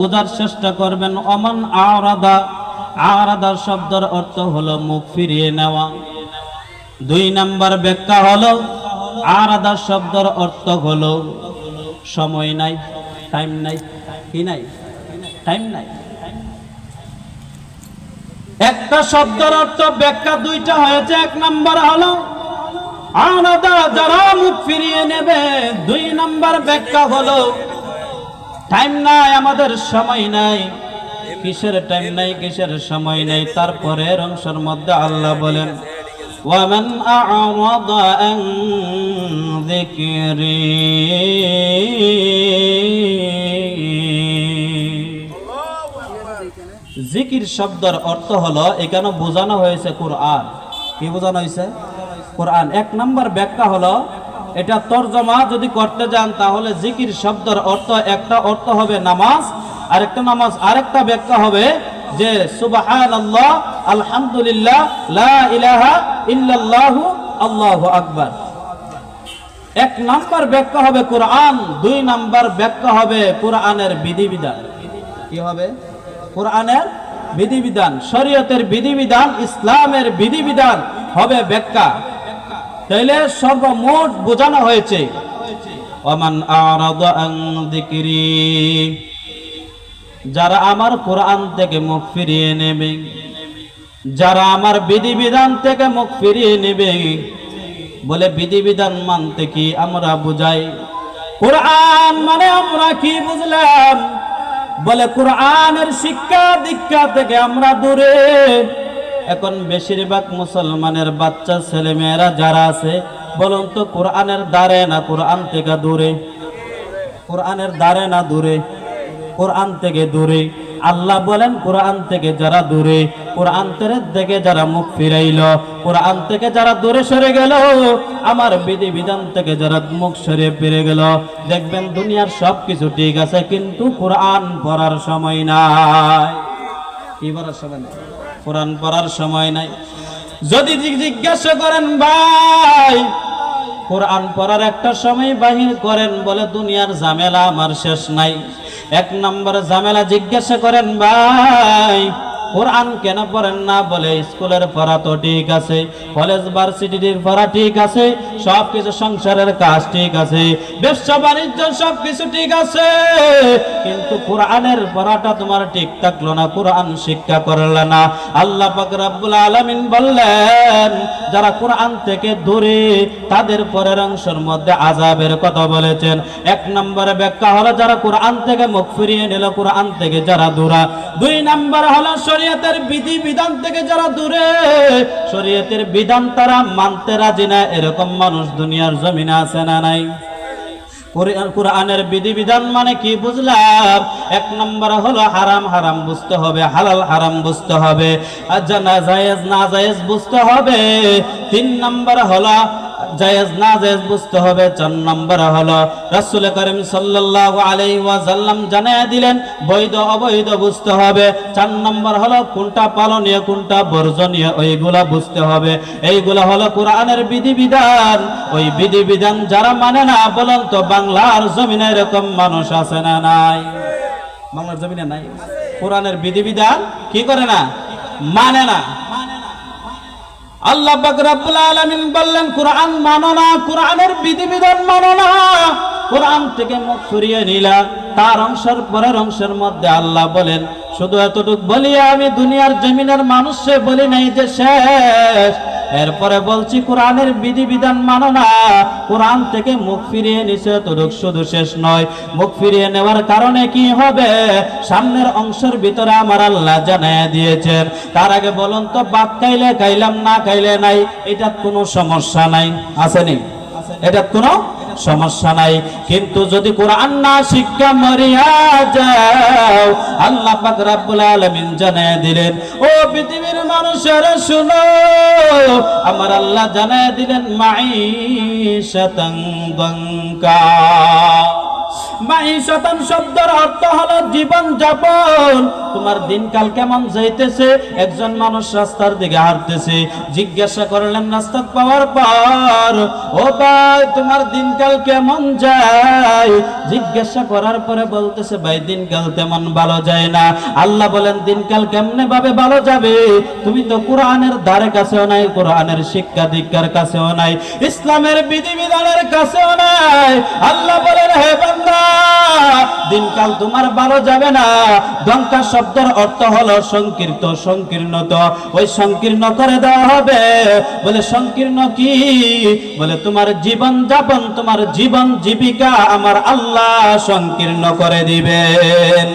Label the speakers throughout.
Speaker 1: বোঝার চেষ্টা করবেন। অমান আরাদা, আরাদা শব্দের অর্থ হলো মুখ ফিরিয়ে নেওয়া। দুই নাম্বার ব্যাখ্যা হলো আরাদা শব্দের অর্থ হলো সময় নাই, টাইম নাই। কি নাই? টাইম নাই। একটা শব্দের অর্থ ব্যাখ্যা দুইটা হয়েছে। এক নাম্বার হলো আরাদা, যারা মুখ ফিরিয়ে নেবে। দুই নাম্বার ব্যাখ্যা হলো টাইম নাই, আমাদের সময় নাই। কিসের টাইম নাই, কিসের সময় নাই? তারপরের অংশের মধ্যে আল্লাহ বলেন ওয়ামান আ'রাদা আন যিকরি, জিকির শব্দের অর্থ হলো, এখানে বোঝানো হয়েছে কোরআন। কি বোঝানো হয়েছে? কোরআন। এক নাম্বার ব্যাখ্যা হলো, এটা তরজমা যদি করতে যান তাহলে জিকির শব্দের অর্থ, একটা অর্থ হবে নামাজ, আরেকটা নামাজ, আরেকটা ব্যাখ্যা হবে যে সুবহানাল্লাহ, আলহামদুলিল্লাহ, লা ইলাহা ইল্লাল্লাহু, আল্লাহু আকবার। এক নাম্বার ব্যাখ্যা হবে কোরআন, দুই নাম্বার ব্যাখ্যা হবে কোরআনের বিধিবিধান। কি হবে? কোরআনের বিধিবিধান, শরীয়তের বিধিবিধান, ইসলামের বিধিবিধান হবে ব্যাখ্যা। তাইলে সর্বমোট বোঝানো হয়েছে ওমান আ'রাদা আন যিকরি, যারা আমার কোরআন থেকে মুখ ফিরিয়ে নেবে, যারা আমার বিধিবিধান থেকে মুখ ফিরিয়ে নেবে। বলে বিধিবিধান মানতে কি আমরা বুঝাই? কোরআন মানে আমরা কি বুঝলাম? বলে কোরআনের শিক্ষা দীক্ষা থেকে আমরা দূরে। এখন বেশিরভাগ মুসলমানের বাচ্চা ছেলে মেয়েরা যারা আছে, বলুন তো কোরআনের দ্বারে না কোরআন থেকে দূরে? কোরআনের দ্বারে না দূরে? কোরআন থেকে দূরে। আল্লাহ বলেন কোরআন থেকে যারা দূরে, কোরআন থেকে যারা মুখ ফিরাইল, কোরআন থেকে যারা দূরে সরে গেল, আমার বিধিবিধান থেকে যারা মুখ সরে ফিরে গেল, দেখবেন দুনিয়ার সবকিছু ঠিক আছে, কিন্তু কোরআন পড়ার সময় নাই। কি পড়ার সময় নাই? কোরআন পড়ার সময় নাই। যদি জিজ্ঞাসা করেন ভাই কোরআন পড়ার একটা সময় বাহির করেন, বলে দুনিয়ার ঝামেলা আমার শেষ নাই। এক নম্বর ঝামেলা জিজ্ঞাসা করেন ভাই কোরআন কেন পড়েন না? বলে স্কুলের পড়া তো ঠিক আছে, কলেজ ভার্সিটির পড়া ঠিক আছে, সবকিছু সংসারের কাজ ঠিক আছে, ব্যবসা বাণিজ্য সবকিছু ঠিক আছে, কিন্তু কোরআনের পড়াটা তোমার ঠিক থাকলো না, কোরআন শিক্ষা করলে না। আল্লাহ পাক রব্বুল আলামিন বললেন যারা কোরআন থেকে দূরে তাদের পরের অংশের মধ্যে আযাবের কথা বলেছেন। এক নম্বরে ব্যাখ্যা হলো যারা কোরআন থেকে মুখ ফিরিয়ে নিল, কোরআন থেকে যারা দূরা। দুই নম্বর হলো শরীয়তের বিধি বিধান থেকে যারা দূরে, শরীয়তের বিধান তারা মানতে রাজি না, এরকম মানুষ দুনিয়ার জমিনে আছে না নাই? কোরআনের বিধিবিধান মানে কি বুঝলাম? এক নম্বর হলো হারাম হারাম বুঝতে হবে, হালাল হারাম বুঝতে হবে, আর জায়েজ না জায়েজ বুঝতে হবে। তিন নম্বর হলো জায়েজ না জায়েজ বুঝতে হবে। চার নম্বর হলো রাসূল করিম সাল্লাল্লাহু আলাইহি ওয়াসাল্লাম জানিয়ে দিলেন বৈধ অবৈধ বুঝতে হবে। চার নম্বর হলো কোনটা পালনীয় কোনটা বর্জনীয় ওইগুলা বুঝতে হবে। এইগুলা হলো কোরআনের বিধিবিধান। ওই বিধিবিধান যারা মানে না, বলেন তো বাংলার জমিনে এরকম মানুষ আছে না নাই? বাংলার জমিনে নাই। কোরআনের বিধিবিধান কি করে না? মানে না। আল্লাহ পাক রব্বুল আলামিন বললেন কোরআন মানো না, কোরআনের বিধিবিধান মানো না, কোরআন থেকে মুখ ফিরিয়ে নিলা। তার অংশের পরের অংশের মধ্যে আল্লাহ বলেন শুধু এতটুকু বলি আমি দুনিয়ার জমিনের মানুষে বলি নাই যে শেষ, এরপরে বলছি কোরআনের বিধিবিধান মানো না, কোরআন থেকে মুখ ফিরিয়ে নিছে, এতটুকু শুধু শেষ নয়, মুখ ফিরিয়ে নেওয়ার কারণে কি হবে সামনের অংশের ভিতরে আমার আল্লাহ জানিয়ে দিয়েছেন। তার আগে বলুন তো ভাত খাইলে খাইলাম, না খাইলে নাই, এটা কোনো সমস্যা নাই, আসেনি? এটা কোনো সমস্যা নাই। কিন্তু যদি কোরআন না শিক্ষা মরিয়া যাও, আল্লাহ পাক রব্বুল আলামিন জানিয়ে দিলেন ও পৃথিবীর মানুষেরা শুনো, আমার আল্লাহ জানিয়ে দিলেন মাঈশাতান দাঙ্কা। মাঈশাতান শব্দের অর্থ হলো জীবন যাপন, তোমার দিনকাল কেমন যাইতেছে? একজন মানুষ রাস্তার দিকে হাঁটতেছে, জিজ্ঞাসা করলেন রাস্তা পাওয়ার পর, ও ভাই তোমার দিনকাল কেমন যায়? জিজ্ঞাসা করার পরে বলতেছে ভাই দিনকাল তেমন ভালো যায় না। আল্লাহ বলেন দিনকাল কেমনে ভাবে ভালো যাবে? তুমি তো কোরআনের ধারে কাছেও নাই, কোরআনের শিক্ষা দীক্ষার কাছেও নাই, ইসলামের বিধিবিধানের কাছেও নাই। আল্লাহ বলেন হে বান্দা, দিনকাল তোমার ভালো যাবে না। দঙ্কা শব্দের অর্থ হলো সংকীর্ণ, সংকীর্ণত, ওই সংকীর্ণ করে দেওয়া হবে। বলে সংকীর্ণ কি? বলে তোমার জীবন যাপন, তোমার জীবন জীবিকা আমার আল্লাহ সংকীর্ণ করে দিবেন।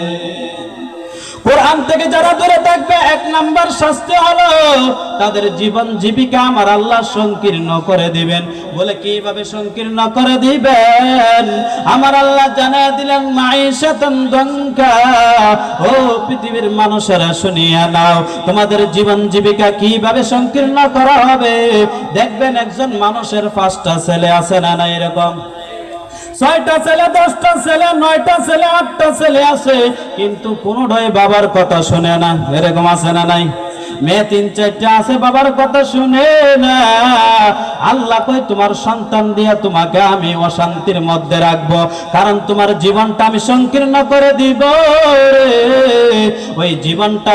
Speaker 1: কোরআন থেকে যারা দূরে থাকবে, এক নাম্বার শাস্তি হলো তাদের জীবন জীবিকা আমার আল্লাহ সংকীর্ণ করে দিবেন। বলে কিভাবে সংকীর্ণ করে দিবেন? আমার আল্লাহ জানিয়ে দিলেন মাইশাতান দঙ্কা। ও পৃথিবীর মানুষেরা শুনিয়া নাও, তোমাদের জীবন জীবিকা কিভাবে সংকীর্ণ করা হবে। দেখবেন একজন মানুষের 5টা ছেলে আছে না না, এরকম 6টা ছেলে, 10টা ছেলে, 9টা ছেলে, 8টা ছেলে আছে, কিন্তু কোনোটাই বাবার কথা শুনে না। এরকম আছে না নাই? মেয়ে 3-4টা আছে, বাবার কথা শুনে না। আল্লাহ কই তোমার সন্তান দিয়া তোমাকে আমি অশান্তির মধ্যে রাখবো, কারণ তোমার জীবনটা আমি সংকীর্ণ করে দিব। ওই জীবনটা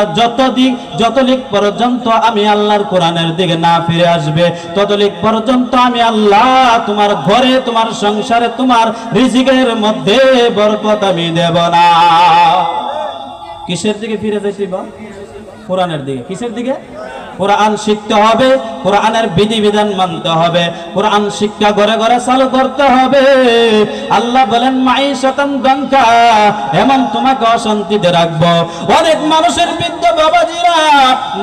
Speaker 1: যতদিক পর্যন্ত আমি আল্লাহর কোরআনের দিকে না ফিরে আসবে, ততদিক পর্যন্ত আমি আল্লাহ তোমার ঘরে, তোমার সংসারে, তোমার রিজিকের মধ্যে বরকত আমি দেব না। কিসের দিকে ফিরে যাইতে? কোরআনের দিকে। কিসের দিকে? কোরআন শিখতে হবে, কোরআনের বিধিবিধান মানতে হবে, কোরআন শিক্ষা ঘরে ঘরে চালু করতে হবে। আল্লাহ বলেন মাইশাতান দঙ্কা, এমন তোমাকে অশান্তিতে রাখবো। অনেক মানুষের বৃদ্ধ বাবাজিরা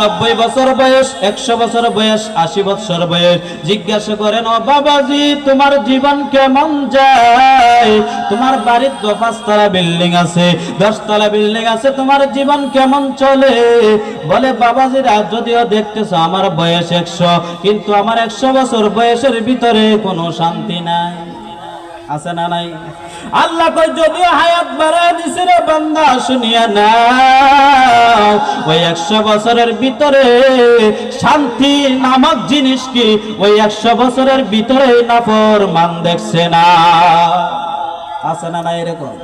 Speaker 1: 90 বছর বয়স, 100 বছর বয়স, 80 বছর বয়স, জিজ্ঞাসা করেন ও বাবাজি তোমার জীবন কেমন যায়? তোমার বাড়ির তো 5তলা বিল্ডিং আছে, 10তলা বিল্ডিং আছে, তোমার জীবন কেমন চলে? বলে বাবাজিরা যদিও দেখতেছো আমার বয়স 100, কিন্তু আমার 100 বছর বয়সের ভিতরে কোনো শান্তি নাই। আছে না নাই? আল্লাহ কই যদিও হায়াত বাড়ায় দিছে রে বান্দা, শুনিয়া নাও, ওই 100 বছরের ভিতরে শান্তি নামক জিনিস কি ওই 100 বছরের ভিতরে নাফরমান দেখছে না। আছে না নাই এরকম?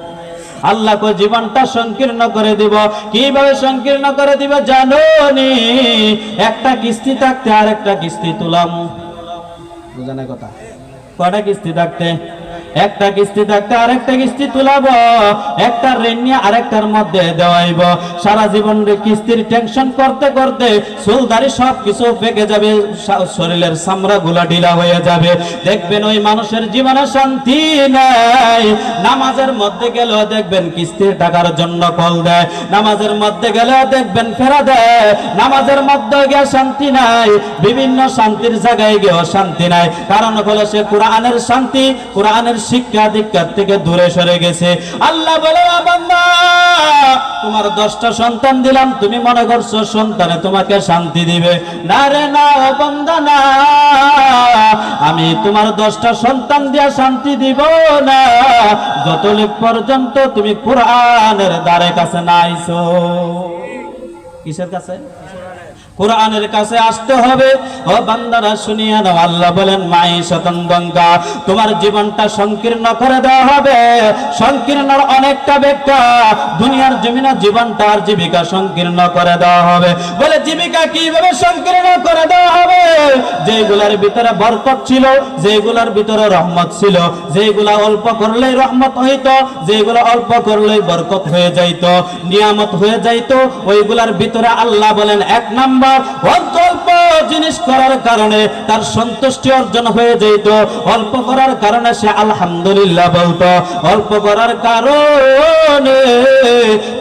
Speaker 1: আল্লাহ কই জীবনটা সংকীর্ণ করে দিব। কিভাবে সংকীর্ণ করে দিব জানো নি? একটা কিস্তি থাকতে আর একটা কিস্তি তুলাম। বুঝেন কথা? কয়টা কিস্তি থাকতে? একটা কিস্তি থাকতে আরেকটা কিস্তি তুলাবো, একটা ঋণ নিয়ে আরেকটার মধ্যে দেওয়াইব। সারা জীবন কিস্তির টেনশন করতে করতে চুলদারি সব কিছু পেকে যাবে, শরীরের চামড়া গুলা ঢিলা হয়ে যাবে। দেখবেন ওই মানুষের জীবনে শান্তি নাই। নামাজের মধ্যে গেলেও দেখবেন কিস্তির টাকার জন্য কল দেয়, নামাজের মধ্যে গেলেও দেখবেন ফেরা দেয়। নামাজের মধ্যে গিয়ে শান্তি নাই, বিভিন্ন শান্তির জায়গায় গিয়েও শান্তি নাই। কারণ হলো সে কোরআনের শান্তি, কোরআনের শিক্ষা দীক্ষার থেকে দূরে সরে গেছে। আল্লাহ বলে বান্দা তোমার 10টা সন্তান দিলাম, তুমি মনে করছো সন্তানে তোমাকে শান্তি দিবে? না রে না ও বান্দা না, আমি তোমার 10টা সন্তান দিয়া শান্তি দিব না যতক্ষণ পর্যন্ত তুমি কোরআনের দ্বারে কাছে না আইছো। কিসের কাছে? কোরআনের কাছে আসতে হবে। ও বান্দারা শুনিয়া নাও, আল্লাহ বলেন মাইশাতান দঙ্কা, তোমার জীবনটা সংকীর্ণ করে দেওয়া হবে। সংকীর্ণর অনেকটা ব্যাখ্যা, দুনিয়ার জমিনে জীবনটা আর জীবিকা সংকীর্ণ করে দেওয়া হবে। বলে জীবিকা কিভাবে সংকীর্ণ করে দেওয়া হবে? যেগুলার ভিতরে বরকত ছিল, যেগুলার ভিতরে রহমত ছিল, যেগুলা অল্প করলেই রহমত হইত, যেগুলা অল্প করলেই বরকত হয়ে যাইত, নিয়ামত হয়ে যাইত, ওইগুলার ভিতরে আল্লাহ বলেন 1 নাম্বার অল্প জিনিস করার কারণে তার সন্তুষ্টি অর্জন হয়ে যেত, অল্প করার কারণে সে আলহামদুলিল্লাহ বলতো, অল্প করার কারণে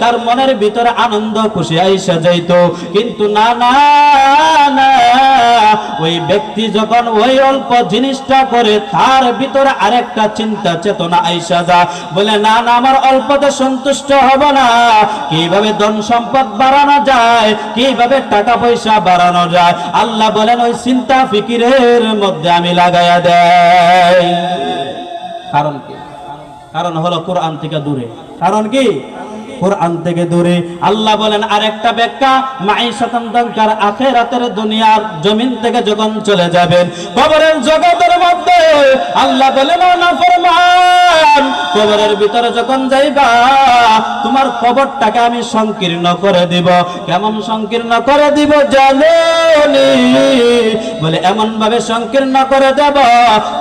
Speaker 1: তার মনের ভিতরে আনন্দ খুশি আইসা যাইত। কিন্তু না না না, ওই ব্যক্তি যখন ওই অল্প জিনিসটা করে তার ভিতরে আরেকটা চিন্তা চেতনা আইসা যায়, বলে না না আমার অল্পতে সন্তুষ্ট হব না, কিভাবে ধন সম্পদ বাড়ানো যায়, কিভাবে টাকা পয়সা বাড়ানো যায়, আল্লাহ বলেন ওই চিন্তা ফিকিরের মধ্যে আমি লাগাইয়া দেই। কারণ কি? কারণ হলো কোরআন থেকে দূরে। কারণ কি? কোরআন থেকে দূরে। আল্লাহ বলেন আরেকটা ব্যাখ্যা, মাঈশাতান দানকার, আখিরাতের দুনিয়ার জমিন থেকে যখন চলে যাবেন কবরের জগতের মধ্যে, আল্লাহ বলেন ও নাফরমান, কবরের ভিতরে যখন যাইবা তোমার কবরটাকে আমি সংকীর্ণ করে দিব। কেমন সংকীর্ণ করে দিব জানেনি? বলে এমন ভাবে সংকীর্ণ করে দেব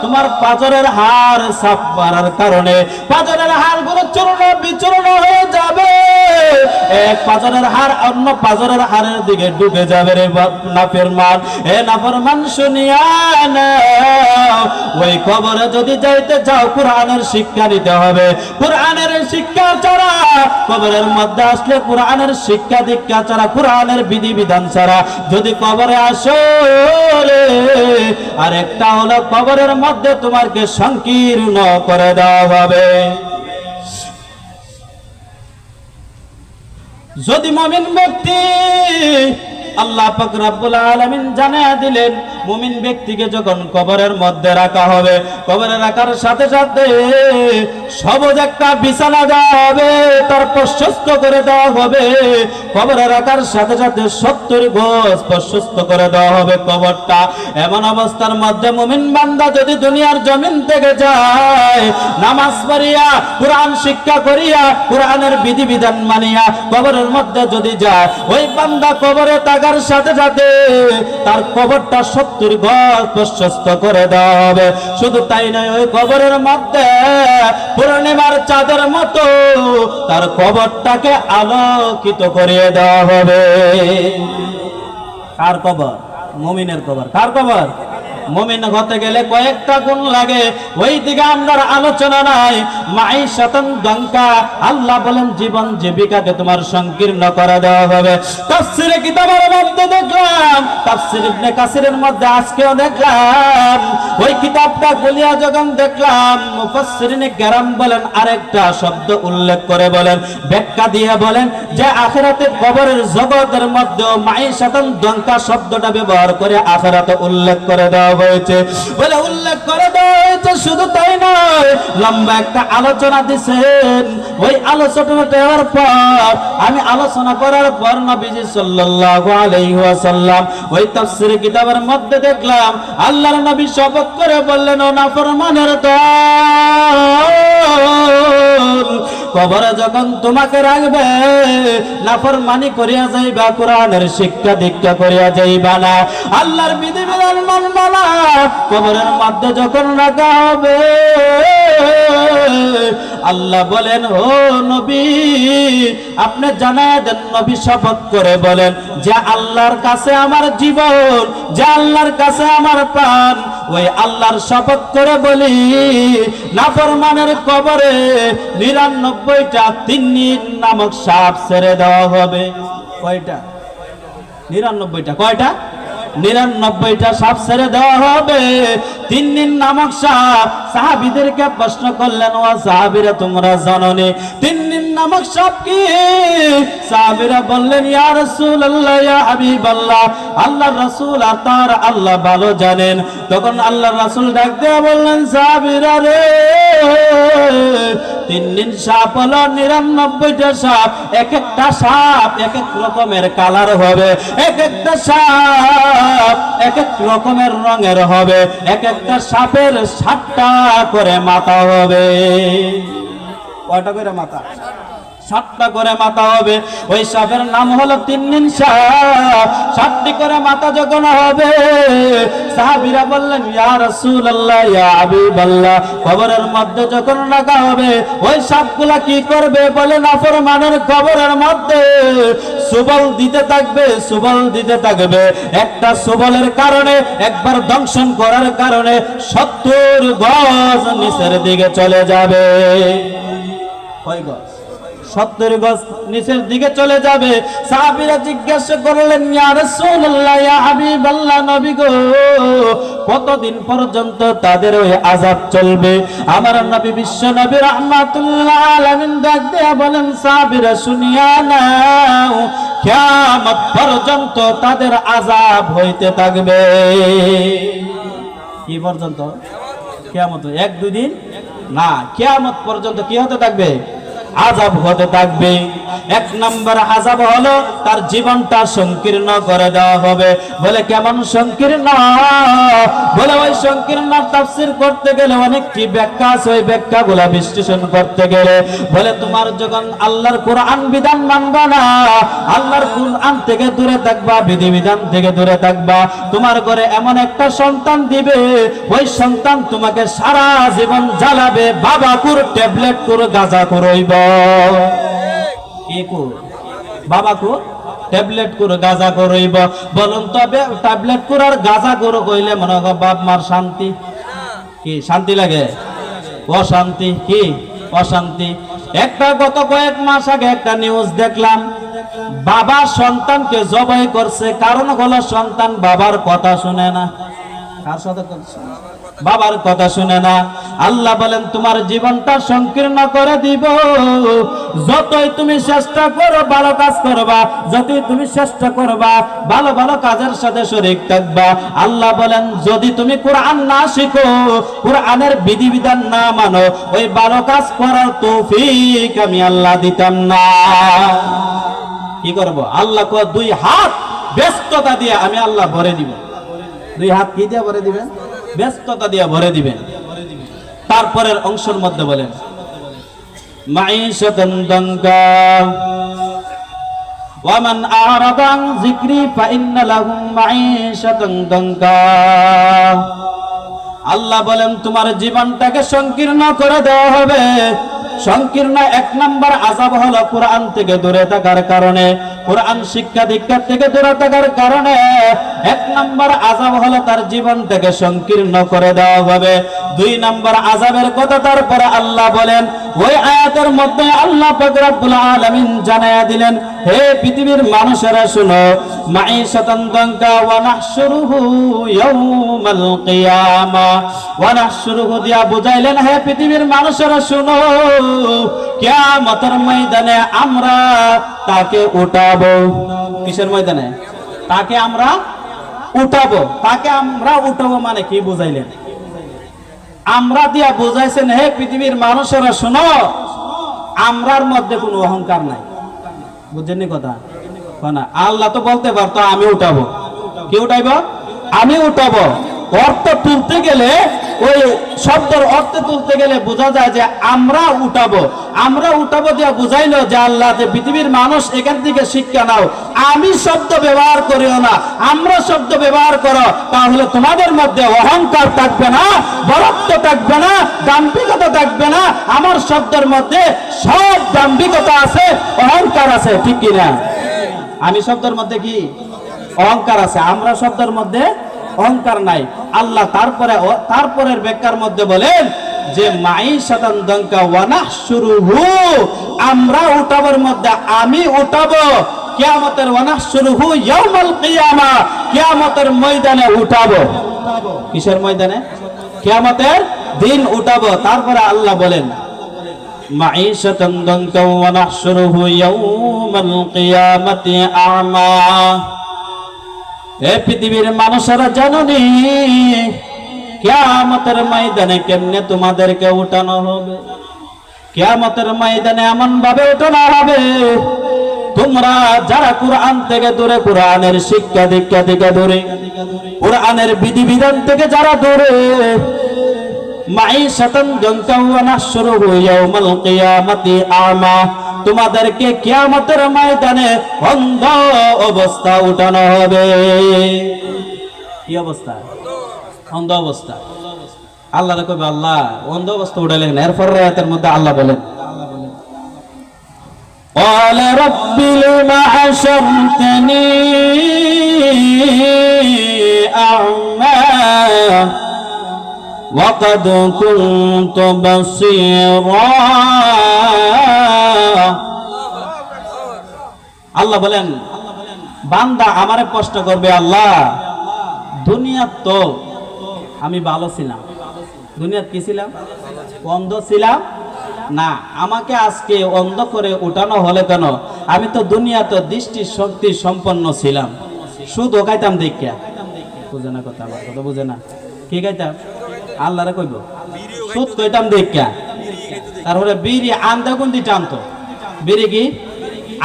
Speaker 1: তোমার পাঁজরের হাড় সাফ মারার কারণে পাঁজরের হাড়গুলো চূর্ণ বিচূর্ণ হয়ে যাবে। এক পাঁজরের হাড় অন্য পাঁজরের হাড়ের দিকে ঢুকে যাবে রে নাফরমান। এ নাফরমান শুনিয়া নাও, ওই কবরে যদি যাইতে চাও কোরআনের শিক্ষা নিতে হবে। কোরআনের শিক্ষা ছাড়া কবরের মধ্যে আসলে, কোরআনের শিক্ষা দীক্ষা ছাড়া, কোরআনের বিধিবিধান ছাড়া যদি কবরে আসো, আর একটা হলো কবরের মধ্যে তোমাকে সংকীর্ণ করে দেওয়া হবে। যদি মুমিন ব্যক্তি, আল্লাহ পাক রব্বুল আলামিন জানিয়ে দিলেন মুমিন ব্যক্তিকে যখন কবরের মধ্যে রাখা হবে, কবরে রাখার সাথে সাথে সবুজ একটা বিছানা দেওয়া হবে, তার প্রশস্ত করে দেওয়া হবে। কবরে রাখার সাথে সাথে 70 গজ প্রশস্ত করে দেওয়া হবে কবরটা। এমন অবস্থার মধ্যে মুমিন বান্দা যদি দুনিয়ার জমিন থেকে যায়, নামাজ পড়িয়া, কোরআন শিক্ষা করিয়া, কোরআনের বিধিবিধান মানিয়া কবরের মধ্যে যদি যায়, ওই বান্দা কবরে থাকার সাথে সাথে তার কবরটা 70 গজ প্রশস্ত করে দেওয়া হবে। শুধু তাই নয়, ওই কবরের মধ্যে পূর্ণিমার চাঁদের মতো তার কবরটাকে আলোকিত করিয়ে দেওয়া হবে। কার কবর? মুমিনের কবর। কার কবর? মুমিন হতে গেলে কয়েকটা গুণ লাগে, ওই দিকে আমরা আলোচনা নাই। মাঈশাতান দানকা, আল্লাহ বলেন জীবন জীবিকাকে তোমার সংকীর্ণ করে দেওয়া হবে। তাফসীরে কিতাবের মধ্যে দেখলাম, তাফসীর ইবনে কাসিরের মধ্যে আজকেও দেখলাম, ওই কিতাবটা খুলিয়া যখন দেখলাম, মুফাসসিরিনে কেরাম বলেন আরেকটা শব্দ উল্লেখ করে বলেন, ব্যাখ্যা দিয়ে বলেন যে আখিরাতে কবরের জগতের মধ্যে মাঈশাতান দানকা শব্দটা ব্যবহার করে আখিরাতে উল্লেখ করে দেওয়া হয়েছে। বলে উল্লেখ করে দেওয়া হয়েছে, শুধু তাই নয়, লম্বা একটা আলোচনা দিয়েছেন। ওই আলোচনা দেওয়ার পর, আমি আলোচনা করার পর নবীজি সাল্লাল্লাহু আলাইহি ওয়াসাল্লাম ওই তাফসীর কিতাবের মধ্যে দেখলাম আল্লাহর নবী শপথ করে বললেন, ও নাফরমানের দল, কবরে যখন তোমাকে রাখবে নাফরমানি করিয়া যাইবা, কোরআনের শিক্ষা দীক্ষা করিয়া যাইবা না, আল্লাহর বিধিবিধান মানবা না। কবরের মধ্যে যখন রাখা হবে, আল্লাহ বলেন ও নবী আপনি জানায় দেন, নবী শপথ করে বলেন যে আল্লাহর কাছে আমার জীবন, যে আল্লাহর কাছে আমার প্রাণ, ওই আল্লাহর শপথ করে বলি নাফরমানের কবরে 99টা তিন্নির নামক সাপ ছেড়ে দেওয়া হবে। কয়টা? 99টা। কয়টা? 99টা সাপ ছেড়ে দেওয়া হবে। তিন্নির নামক সাপ। সাহাবীদেরকে প্রশ্ন করলেন, ও সাহাবীরা তোমরা জানোনি তিন্নির নামক সাপ কি? সাহাবীরা বললেন, ইয়া রাসূলুল্লাহ, ইয়া হাবিবাল্লাহ, আল্লাহর রাসূল আর তার আল্লাহ ভালো জানেন। তখন আল্লাহর রাসূল ডাক দিয়ে বললেন, সাহাবীরা রে, তিন্নির সাপ হলো 99টা সাপ। এক একটা সাপ এক এক রকমের কালার হবে, এক একটা সাপ এক এক রকমের রঙের হবে, এক একটা সাপের 7টা করে মাথা হবে। কয়টা করে মাথা? 7টা করে মাথা হবে। ওই সাপের নাম হলো তিন্নির সাপ। 7টি করে মাথা যখন হবে, সাহাবীরা বললেন, ইয়া রাসূলুল্লাহ, ইয়া হাবিবাল্লাহ, কবরের মধ্যে যখন রাখা হবে ওই সাপগুলা কি করবে? বলে নাফরমানের কবরের মধ্যে সুবল দিতে থাকবে, সুবল দিতে থাকবে। একটা সুবলের কারণে, একবার দংশন করার কারণে 70 গজ নিচের দিকে চলে যাবে। কয় গজ? 70 গজ নিচের দিকে চলে যাবে। সাহাবীরা জিজ্ঞাসা করলেন, ইয়া রাসূলুল্লাহ, ইয়া হাবিবাল্লাহ, নবী গো, কতদিন পর্যন্ত তাদের ওই আযাব চলবে? আমার নবী বিশ্ব নবী রাহমাতুল্লাহ আলামিন ডাক দিয়া বলেন, সাহাবীরা শুনিয়া নাও, কিয়ামত পর্যন্ত তাদের আযাব হইতে থাকবে। কি পর্যন্ত? কিয়ামত। 1-2 দিন না, কিয়ামত পর্যন্ত কি হতে থাকবে? আযাব হতে থাকবে। এক নম্বর আযাব হলো তার জীবনটা সংকীর্ণ করে দেওয়া হবে। বলে কেমন সংকীর্ণ? বলে ওই সংকীর্ণ তাফসীর করতে গেলে অনেকটি ব্যাখ্যা আছে, ওই ব্যাখ্যাগুলো বিশ্লেষণ করতে গেলে বলে তোমার যখন আল্লাহর কোরআন বিধান মানবা না, আল্লাহর কোরআন থেকে দূরে থাকবা, বিধিবিধান থেকে দূরে থাকবা, তোমার ঘরে এমন একটা সন্তান দিবে, ওই সন্তান তোমাকে সারা জীবন জ্বালাবে। বাবা কুর, ট্যাবলেট কুর, গাঁজা কুর হইব। কি কুর? বাবা কুর, ট্যাবলেট কুর, গাঁজা কুর হইব। বলুন তবে ট্যাবলেট কুর আর গাঁজা কুর কইলে মনে হয় বাপ মার শান্তি কি? শান্তি লাগে? অশান্তি। কি? অশান্তি। একটা গত কয়েক মাস আগে একটা নিউজ দেখলাম, বাবা সন্তানকে জবাই করছে। কারণ হলো সন্তান বাবার কথা শুনে না। কার সাথে? বাবার কথা শুনে না। আল্লাহ বলেন তোমার জীবনটা সংকীর্ণ করে দিব। যতই তুমি চেষ্টা করো ভালো কাজ করবা, যতই তুমি চেষ্টা করবা ভালো ভালো কাজের সাথে শরীক থাকবা, আল্লাহ বলেন যদি তুমি কোরআন না শিখো, কোরআনের বিধিবিধান না মানো, ওই ভালো কাজ করার তৌফিক আমি আল্লাহ দিতাম না। কি করব? আল্লাহ কয় দুই হাত ব্যস্ততা দিয়ে আমি আল্লাহ ভরে দিব। দুই হাত কি দিয়ে ভরে দিবেন? ব্যস্ততা দিয়ে ভরে দিবেন। তারপরের অংশের মধ্যে বলেন মাঈশাতান দানকা ওয়া মান আ'রাদা আন যিকরি ফাইন্না লাহুম মাঈশাতান দানকা। আল্লাহ বলেন তোমার জীবনটাকে সংকীর্ণ করে দেওয়া হবে। সংকীর্ণ এক নাম্বার আযাব হলো কোরআন থেকে দূরে থাকার কারণে, কোরআন শিক্ষা দীক্ষার থেকে দূরে থাকার কারণে এক নাম্বার আযাব হলো তার জীবনটাকে সংকীর্ণ করে দেওয়া হবে। দুই নাম্বার আযাবের কথা তারপরে আল্লাহ বলেন ওই আয়াতের মধ্যে আল্লাহ পাক রব্বুল আলামিন জানায়া দিলেন, হে পৃথিবীর মানুষেরা শুনো, মাঈশাতান দানকা ওয়া নাহশুরুহু ইয়াউমাল কিয়ামা। ওয়া নাহশুরুহু দিয়া বুঝাইলেন, হে পৃথিবীর মানুষেরা শুনো, কিয়ামতের ময়দানে আমরা তাকে উঠাবো। কিসের ময়দানে? তাকে আমরা উঠাবো। তাকে আমরা উঠাবো মানে কি বুঝাইলেন? আমরা দিয়া বুঝাইছেন, হে পৃথিবীর মানুষেরা শুনো, আমরার মধ্যে কোনো অহংকার নাই। বুঝছেন কথা? না, আল্লাহ তো বলতে পারতো আমি উঠাবো। কি উঠাইব? আমি উঠাবো। অর্থ তুলতে গেলে, ওই শব্দের অর্থ তুলতে গেলে বোঝা যায় যে আমরা উঠাবো। আমরা উঠাবো দিয়া বুঝাইলো যে আল্লাহ যে পৃথিবীর মানুষ এখান থেকে শিক্ষা নাও, আমি শব্দ ব্যবহার করিও না, আমরা শব্দ ব্যবহার করো, তাহলে তোমাদের মধ্যে অহংকার থাকবে না, বরত্ব থাকবে না, দাম্ভিকতা থাকবে না। আমার শব্দের মধ্যে সব দাম্ভিকতা আছে, অহংকার আছে। ঠিক কিনা? আমি শব্দের মধ্যে কি অহংকার আছে, আমরা শব্দের মধ্যে অহংকার নাই। আল্লাহ তারপরের ব্যাখ্যার মধ্যে বলেন যে মাঈশাতান দানকা ওয়া নাহশুরুহু, আমরা উঠাবার মধ্যে আমি উঠাবো কিয়ামতের, ওয়া নাহশুরুহু ইয়াউমাল কিয়ামা, কিয়ামতের ময়দানে উঠাবো। কিসের ময়দানে? কিয়ামতের দিন উঠাবো। তারপরে আল্লাহ বলেন মাঈশাতান দানকা ওয়া নাহশুরুহু ইয়াউমাল কিয়ামাতি আ'মা। হে পৃথিবীর মানুষেরা জানোনি কিয়ামতের ময়দানে কেমনে তোমাদেরকে উঠানো হবে? কিয়ামতের ময়দানে এমন ভাবে উঠানো হবে, তোমরা যারা কোরআন থেকে দূরে, কোরআনের শিক্ষা দীক্ষা থেকে দূরে, কোরআনের বিধিবিধান থেকে যারা দূরে, মাঈশাতান দানকা ওয়া নাহশুরুহু ইয়াউমাল কিয়ামাতি আ'মা, তোমাদেরকে কিয়ামতের ময়দানে অন্ধ অবস্থা উঠানো হবে। কি অবস্থা? অন্ধ অবস্থা। আল্লাহ কইবে আল্লাহ অন্ধ অবস্থা উঠাইলেন। এরপর আয়াতের মধ্যে আল্লাহ বলেন قال رب لم حشرتني أعمى وقد كنت بصيرا। আল্লাহ বলেন বান্দা আমারে প্রশ্ন করবে, আল্লাহ দুনিয়াত তো আমি ভালো ছিলাম, দুনিয়াত কি ছিলাম? অন্ধ ছিলাম না, আমাকে আজকে অন্ধ করে উঠানো হলে কেন? আমি তো দুনিয়াতে দৃষ্টি শক্তি সম্পন্ন ছিলাম, শুধু খাইতাম দেখিয়া। বুঝে না কথা? আমার কথা বুঝে না? কি খাইতাম? আল্লাহরে কইব সুদ খাইতাম দেখিয়া। তারপরে বিড়ি আন্দাগুন্দি টানতো, বিড়ি কি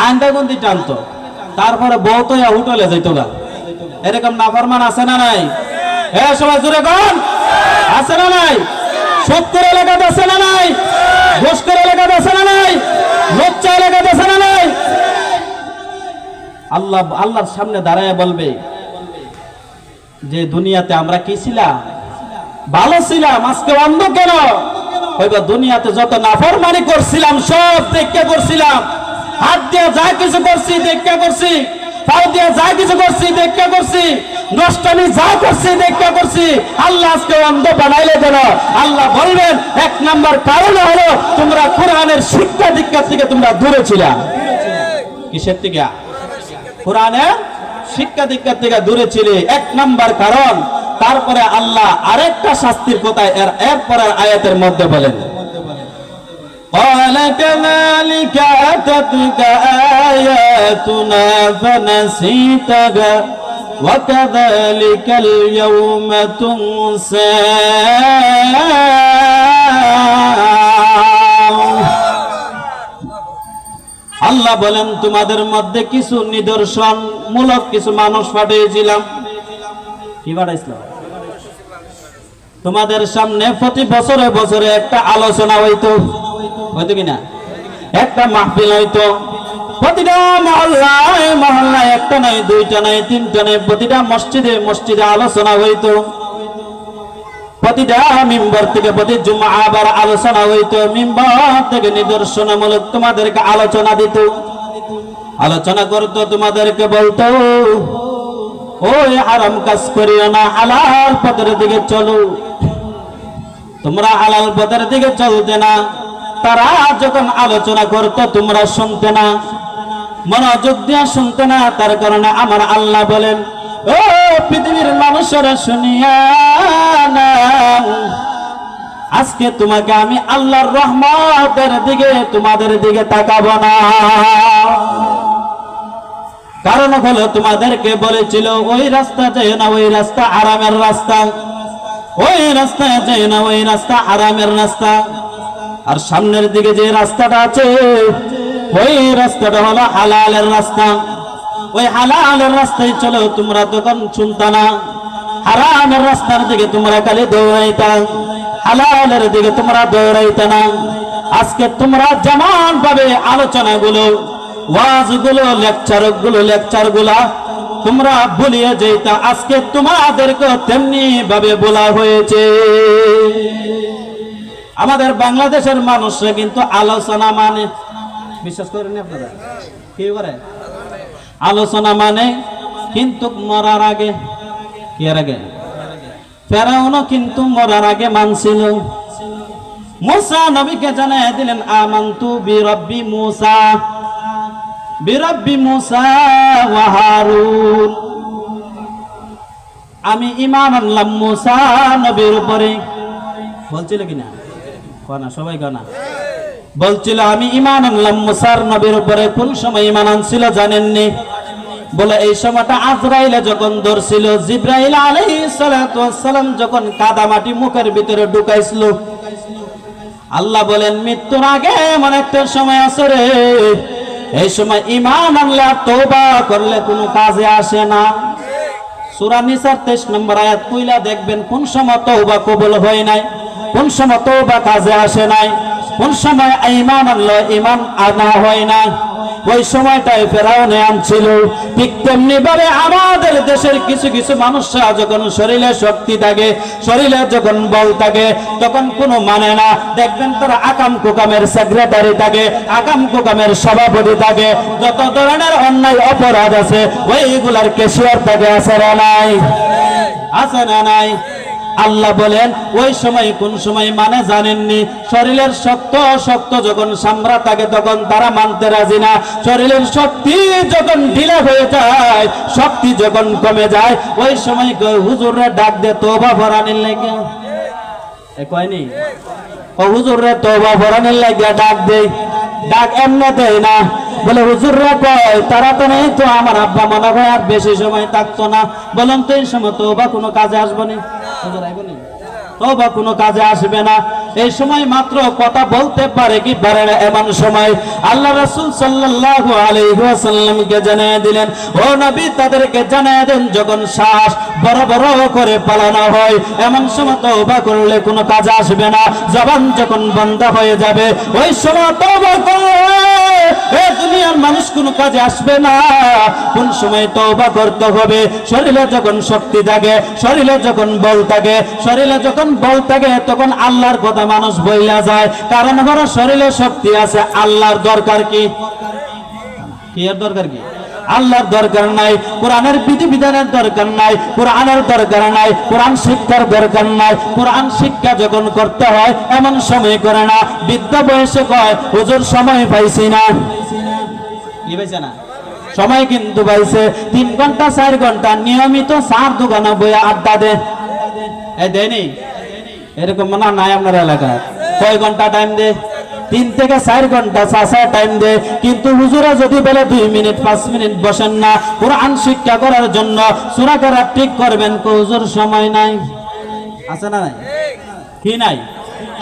Speaker 1: আন্দাগুন্দি টানতো, তারপরে বউ তো হোটেলে যাইতো গা। এরকম নাফরমান আছে না নাই? সবাই জোরে কোন আছে না নাই? সত্তর এলাকাতে আছে না নাই? ঘোষকর এলাকাতে আছে না নাই? লোচ্চা এলাকাতে আছে না নাই? আল্লাহ আল্লাহর সামনে দাঁড়ায় বলবে যে দুনিয়াতে আমরা কি ছিলাম? ভালো ছিলাম, আজকে অন্ধ কেন? হইবা দুনিয়াতে যত নাফরমানি করছিলাম সব দেখা করছিলাম, হাত দিয়ে যা কিছু করছি দেখা করছি, পাও দিয়ে যা কিছু করছি দেখা করছি, নষ্টামি যা করছি দেখা করছি, আল্লাহ আজকে অন্ধ বানাইলে কেন? আল্লাহ বলবেন এক নাম্বার কারণ হলো তোমরা কোরআনের শিক্ষা দীক্ষা থেকে তোমরা দূরে ছিলা। কিসের থেকে? কোরআনের শিক্ষা দীক্ষা থেকে দূরে ছিলে, এক নাম্বার কারণ। তারপরে আল্লাহ আরেকটা শাস্তির কথা এরপরের আয়াতের মধ্যে বলেন, قال كذلك أتتك آياتنا فنسيتها وكذلك اليوم تنسى। আল্লাহ বলেন তোমাদের মধ্যে কিছু নিদর্শন মূলক কিছু মানুষ পাঠিয়েছিলাম। কি পাঠাইছিলাম? তোমাদের সামনে প্রতি বছরে বছরে একটা আলোচনা হইতো, হয়তো কিনা একটা মাহফিল হইতো, প্রতিটা মহল্লায় মহল্লায় একটা নাই, দুইটা নাই, তিনটা নাই, প্রতিটা মসজিদে মসজিদে আলোচনা হইতো, প্রতিটা মিম্বর থেকে প্রতি জুমা আবার আলোচনা হইতো, মিম্বর থেকে নিদর্শনমূলক তোমাদেরকে আলোচনা দিত, আলোচনা করতো, তোমাদেরকে বলতো ওই হারাম কাজ করিও না, হালাল পথের দিকে চলো। তোমরা হালাল পথের দিকে চলতে না, তারা যখন আলোচনা করতো তোমরা শুনতে না, মনোযোগ দিয়ে শুনতে না। তার কারণে আমার আল্লাহ বলেন ও পৃথিবীর মানুষেরা শুনিয়া নাও, আজকে তোমাকে আমি আল্লাহর রহমতের দিকে তোমাদের দিকে তাকাবো না। কারণ হলো তোমাদেরকে বলেছিল ওই রাস্তা যায় না, ওই রাস্তা আরামের রাস্তা, ওই রাস্তায় যায় না, ওই রাস্তা আরামের রাস্তা। আর সামনের দিকে যে রাস্তাটা আছে ওই রাস্তাটা হলো হালালের রাস্তা, ওই হালালের রাস্তায় চলো। তোমরা তখন শুনতা না, হারামের রাস্তার দিকে তোমরা খালি দৌড়াইতা, হালালের দিকে তোমরা দৌড়াইতা না। আজকে তোমরা যেমন ভাবে আলোচনাগুলো, ওয়াজগুলো, লেকচারগুলা তোমরা ভুলিয়ে যেতা, আজকে তোমাদেরকে তেমনি ভাবে বলা হয়েছে। আমাদের বাংলাদেশের মানুষরা কিন্তু আলোচনা মানে, বিশ্বাস করেন আপনারা? কি করে আলোচনা মানে? কিন্তু মরার আগে, কি এর আগে? ফেরাউনও কিন্তু মরার আগে মানছিল। মুসা নবীকে জানায় দিলেন আমানতু বিরব্বি মুসা, বিরব্বি মুসা ওয়া হারুন, আমি ঈমান আনলাম মুসা নবীর উপরে। বলছিল কিনা? কোনা সবাই কোনা বলছিল আমি ঈমান আনলাম মুসার নবীর উপরে। কোন সময় ঈমান আনছিল জানেননি? বলে এই সময়টা আজরাইলে যখন ধরছিল, জিব্রাইল আলাইহিস সালাতু ওয়াস সালাম যখন কাদা মাটি মুখের ভিতরে ঢুকাইছিল। আল্লাহ বলেন মৃত্যুর আগে এমন একটা সময় আছে রে, এই সময় ঈমান আনলে আর তওবা করলে কোনো কাজে আসে না। সূরা নিসার 23 নম্বর আয়াত কইলা দেখবেন কোন সময় তওবা কবুল হয় নাই, কোন সময় তওবা কাজে আসে নাই, কোন সময় ঈমান আনলো ঈমান আনা হয় না। ওই সময়টাই ফেরাউনে আনছিল। ঠিক তেমনি ভাবে আমাদের দেশের কিছু কিছু মানুষরা যখন শরীরে শক্তি থাকে, শরীরে যখন বল থাকে, তখন কোনো মানে না। দেখবেন তারা আকাম কুকামের সেক্রেটারি থাকে, আকাম কুকামের সভাপতি থাকে, যত ধরনের অন্যায় অপরাধ আছে ওইগুলার ক্যাশিয়ার থাকে। আছে না নাই? আছে না নাই? আল্লাহ বলেন ওই সময় কোন সময় মানে জানেননি? শরীরের শক্ত শক্ত যখন সামরা থাকে তখন তারা মানতে রাজি না। শরীরের শক্তি যখন ঢিলা হয়ে যায়, শক্তি যখন কমে যায়, ওই সময় হুজুররা ডাক দে তওবা ফরানির লাগে। কয়নি ও হুজুররা তওবা ফরানির লাগে ডাক দে, ডাক এমনি দেয় না। বলে হুজুররা কয় তারা তো নেই তো, আমার আব্বা মনে হয় আর বেশি সময় থাকতো না। বলেন তো এই সময় তওবা কোনো কাজে আসবে না? হুজুর আইবনি? তওবা কোনো কাজে আসবে না। এই সময় মাত্র কথা বলতে পারে কি পারে না, এমন সময় আল্লাহ রাসূল সাল্লাল্লাহু আলাইহি ওয়াসাল্লামকে জানিয়ে দিলেন, ও নবী তাদেরকে জানিয়ে দেন যখন শ্বাস বড় বড় করে পালানো হয় এমন সময় তওবা করলে কোনো কাজে আসবে না। জবান যখন বন্ধ হয়ে যাবে ওই সময় তওবা করলে এই দুনিয়ার মানুষ কোনো কাজে আসবে না। কোন সময় তওবা করতে হবে? শরীরে যখন শক্তি থাকে, শরীরে যখন বল থাকে, শরীরে যখন বল থাকে তখন আল্লাহর কথা মানুষ বইলা যায়। কারণ বড় শরীরে শক্তি আছে, আল্লাহর দরকার কি? কি এর দরকার কি? আল্লাহর দরকার নাই, কোরআনের বিধিবিধানের দরকার নাই, কোরআনের দরকার নাই, কোরআন শিক্ষার দরকার নাই। কোরআন শিক্ষা যখন করতে হয় এমন সময় করে না, বৃদ্ধ বয়সে কয় হুজুর সময় পাইছি না। কি পাইছে না? সময় কিন্তু পাইছে। 3 ঘন্টা 4 ঘন্টা নিয়মিত 4 দোকানে বইয়া আড্ডা দে, এই দেয়নি? এরকম না নাই আপনার এলাকায়? কয় ঘন্টা টাইম দে? 3 থেকে 4 ঘন্টা চাচা টাইম দে, কিন্তু হুজুরা যদি বলে 2 মিনিট 5 মিনিট বসেন না কোরআন শিক্ষা করার জন্য, সূরা কেরাত ঠিক করবেন, হুজুর সময় নাই। আছে না নাই? কি নাই?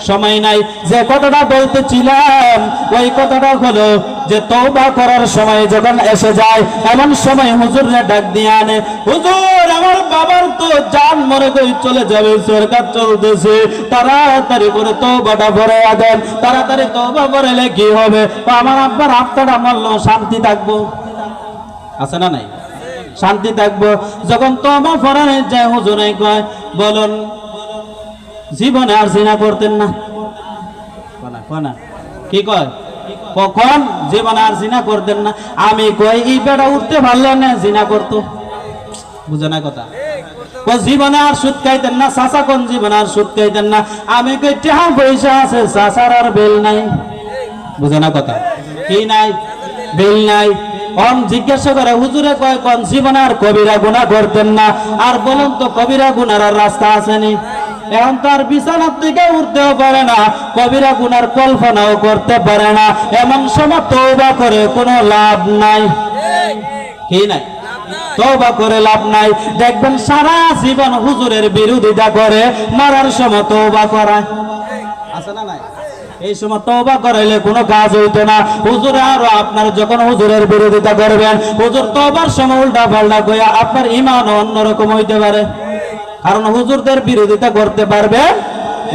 Speaker 1: সময় নাই। যে কথাটা বলতেছিলাম ওই কথাটা হলো যে তওবা করার সময় যখন এসে যায় এমন সময় হুজুররে ডাক দিয়ে আনে, হুজুর আমার বাবার তো জান মরে গই চলে যাবে, সরকার চলতেছে, তাড়াতাড়ি করে তওবাটা ভরে দেন, তাড়াতাড়ি তওবা ভরলে কি হবে? আমার আব্বার আত্মাটা মরলো, শান্তি থাকবো। আছে না নাই? শান্তি থাকবো। যখন তওবা ভরানো যায় হুজুরে কয়, বলুন জীবনে আর জিনা করতেন না? কি কয়? কখন জীবনে আর জিনা করতেন না? আমি কই এই বেটা উঠতে পারলেন না, জিনা করতো। বুঝে না কথা? জীবনে আর সুদ খাইতেন না। চাচা কোন জীবনে আর সুদ খাইতেন না? আমি কই টাকা পয়সা আছে, চাচার আর বেল নাই। বুঝে না কথা? কি নাই? বেল নাই। অন জিজ্ঞাসা করে হুজুরে কয় কোন জীবনে আর কবিরা গুনাহ করতেন না? আর বলুন তো কবিরা গুনার আর রাস্তা আসেনি? এখন তার বিছানা থেকে উঠতেও পারে না, কবিরা গুনার কল্পনাও করতে পারে না। এমন সময় তওবা করে কোনো লাভ নাই। কি নাই? তওবা করে লাভ নাই। দেখবেন সারা জীবন হুজুরের বিরোধিতা করে, মরার সময় তওবা করায়। আছে না নাই? এই সময় তওবা করাইলে কোনো কাজ হইতো না। হুজুর আরো আপনার যখন হুজুরের বিরোধিতা করবেন, হুজুর তওবার সময় উল্টা পাল্টা কইয়া আপনার ঈমান অন্যরকম হইতে পারে। কারণ হুজুরদের বিরোধিতা করতে পারবে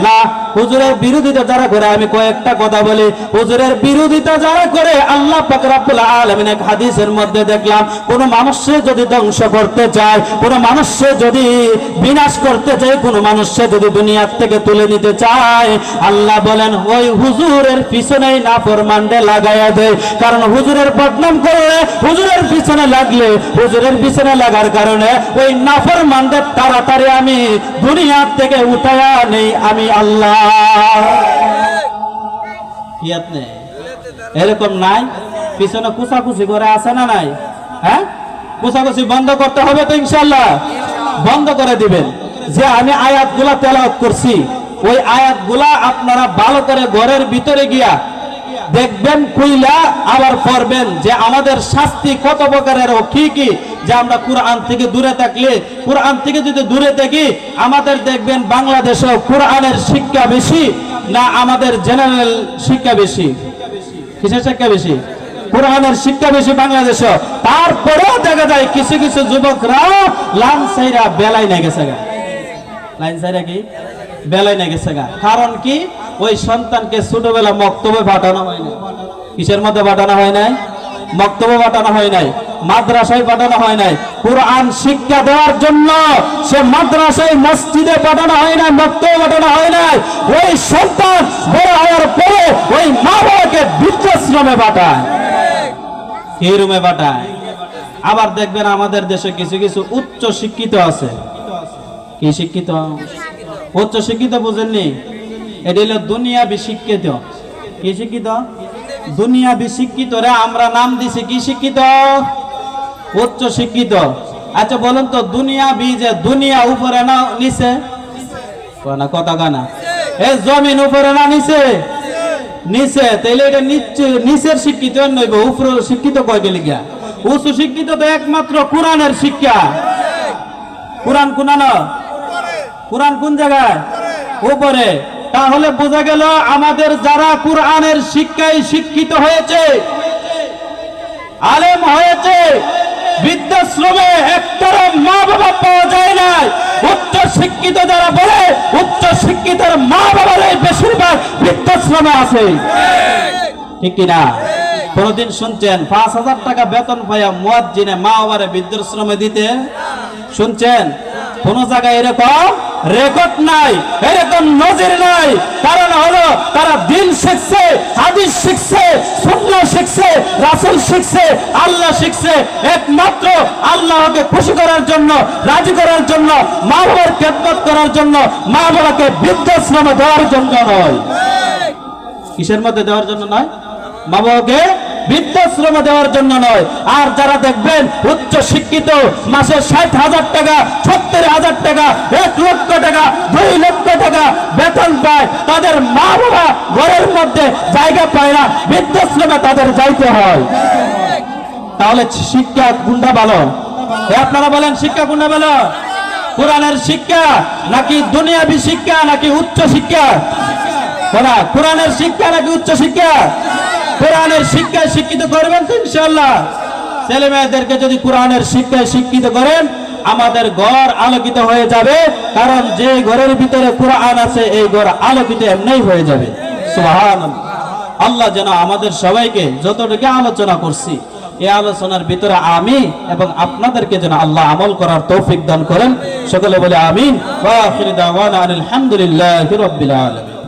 Speaker 1: না। হুজুরের বিরোধিতা যারা করে, আমি কয়েকটা কথা বলি, হুজুরের বিরোধিতা যারা করে আল্লাহ পাক রব্বুল আলামিন এক হাদিসের মধ্যে দেখলাম, কোন মানুষকে যদি ধ্বংস করতে চায়, কোন মানুষকে যদি বিনাশ করতে চায়, কোন মানুষকে যদি দুনিয়ার থেকে তুলে নিতে চায়, আল্লাহ বলেন ওই হুজুরের পিছনেই নাফরমানকে লাগাইয়া দেয়। কারণ হুজুরের বদনাম করলে, হুজুরের পিছনে লাগলে, হুজুরের পিছনে লাগার কারণে ওই নাফরমানদের তাড়াতাড়ি আমি দুনিয়ার থেকে উঠাইয়া নেই আমি আল্লাহ। এরকম নাই? পিছনে কুচাকুচি করে আছে না নাই? হ্যাঁ, কুচাকুচি বন্ধ করতে হবে তো ইনশাআল্লাহ। বন্ধ করে দিবেন। যে আমি আয়াতগুলা তেলাওয়াত করছি ওই আয়াতগুলা আপনারা ভালো করে ঘরের ভিতরে গিয়া দেখবেন, কইলা আবার পড়বেন যে আমাদের শাস্তি কত প্রকারের ও কি কি। যে আমরা কোরআন থেকে দূরে থাকলে, কোরআন থেকে যদি দূরে থাকি, আমাদের দেখবেন বাংলাদেশে কোরআনের শিক্ষা বেশি না আমাদের জেনারেল শিক্ষা বেশি? কিসের শিক্ষা বেশি? কোরআনের শিক্ষা বেশি বাংলাদেশে। তারপরেও দেখা যায় কিছু কিছু যুবকরা লাইন ছাইরা বেলায় না গেছে গা। লাইন ছাইরা কি বেলায় না গেছে গা। কারণ কি? ওই সন্তানকে ছোটবেলা মক্তবে পাঠানো হয় না। কিসের মধ্যে পাঠানো হয় নাই? মক্তবে পাঠানো হয় নাই, মাদ্রাসায় পাঠানো হয় নাই। কোরআন শিক্ষা দেওয়ার জন্য সে মাদ্রাসায় মসজিদে পাঠানো হয় না, মক্তবে পাঠানো হয় নাই। ওই সন্তান বড় হওয়ার পরে ওই মা বাবাকে বৃদ্ধাশ্রমে পাঠায়, এই রুমে পাঠায়। আবার দেখবেন আমাদের দেশে কিছু কিছু উচ্চ শিক্ষিত আছে। কি শিক্ষিত? উচ্চ শিক্ষিত বুঝেননি? এটা হলো দুনিয়াবি শিক্ষিত। কি শিক্ষিত? দুনিয়াবি শিক্ষিত রে আমরা নাম দিছি কি শিক্ষিত? উচ্চ শিক্ষিত। আচ্ছা বলুন তো দুনিয়াবি যে দুনিয়া উপরে না নিচে? কথা কানা এই জমিন উপরে না নিচে? নিচে। তাইলে এটা নিচের শিক্ষিত নইব, উপরে শিক্ষিত কয়টা লিখা? উচ্চ শিক্ষিত তো একমাত্র কোরআনের শিক্ষা। কোরআন কোন? কোরআন কোন জায়গায়? উপরে। তাহলে বোঝা গেল আমাদের যারা কোরআনের শিক্ষায় শিক্ষিত হয়েছে, আলেম হয়েছে, বৃদ্ধাশ্রমে একটারও মা বাবা পাওয়া যায় না। উচ্চ শিক্ষিত যারা বলে উচ্চ শিক্ষিতের মা বাবারাই বেশিরভাগ বৃদ্ধাশ্রমে আছে, ঠিক কিনা? কোনদিন শুনছেন 5,000 টাকা বেতন পাইয়া মুয়াজ্জিনে মা বাবারে বৃদ্ধাশ্রমে দিতে? শুনছেন? কোন জায়গায় এরকম রেকর্ড নাই, এরকম নজির নাই। কারণ হলো তারা দিন শিখছে, হাদিস শিখছে, সুন্নাহ শিখছে, রাসূল শিখছে, আল্লাহ শিখছে। একমাত্র আল্লাহকে খুশি করার জন্য, রাজি করার জন্য, মা বাবার খেদমত করার জন্য, মা বাবাকে বৃদ্ধাশ্রমে দেওয়ার জন্য নয়। কিসের মধ্যে দেওয়ার জন্য নয়? মা বাবাকে বৃদ্ধাশ্রমে দেওয়ার জন্য নয়। আর যারা দেখবেন উচ্চ শিক্ষিত, মাসে 60,000 টাকা, 70,000 টাকা, 1 লক্ষ টাকা, 2 লক্ষ টাকা বেতন পায়, তাদের মা বাবা ঘরের মধ্যে জায়গা পায় না, বৃদ্ধাশ্রমে তাদের যাইতে হয়। তাহলে শিক্ষা কোনটা ভালো? আপনারা বলেন শিক্ষা কোনটা ভালো? কোরআনের শিক্ষা নাকি দুনিয়াবি শিক্ষা নাকি উচ্চ শিক্ষা? কোরআনের শিক্ষা নাকি উচ্চ শিক্ষা? কোরআনের শিক্ষায় শিক্ষিত করবেন তো ইনশাআল্লাহ। ছেলে মেয়েদেরকে যদি কোরআনের শিক্ষায় শিক্ষিত করেন, আমাদের ঘর আলোকিত হয়ে যাবে। কারণ যে ঘরের ভিতরে কোরআন আছে, এই ঘর আলোকিত এমনিই হয়ে যাবে। সুবহানাল্লাহ। আল্লাহ যেন আমাদের সবাইকে যতটুকু আলোচনা করছি, এই আলোচনার ভিতরে আমি এবং আপনাদেরকে যেন আল্লাহ আমল করার তৌফিক দান করেন। সকলে বলে আমিন। ওয়া আখিরু দাওয়ানা আলহামদুলিল্লাহি রাব্বিল আলামিন।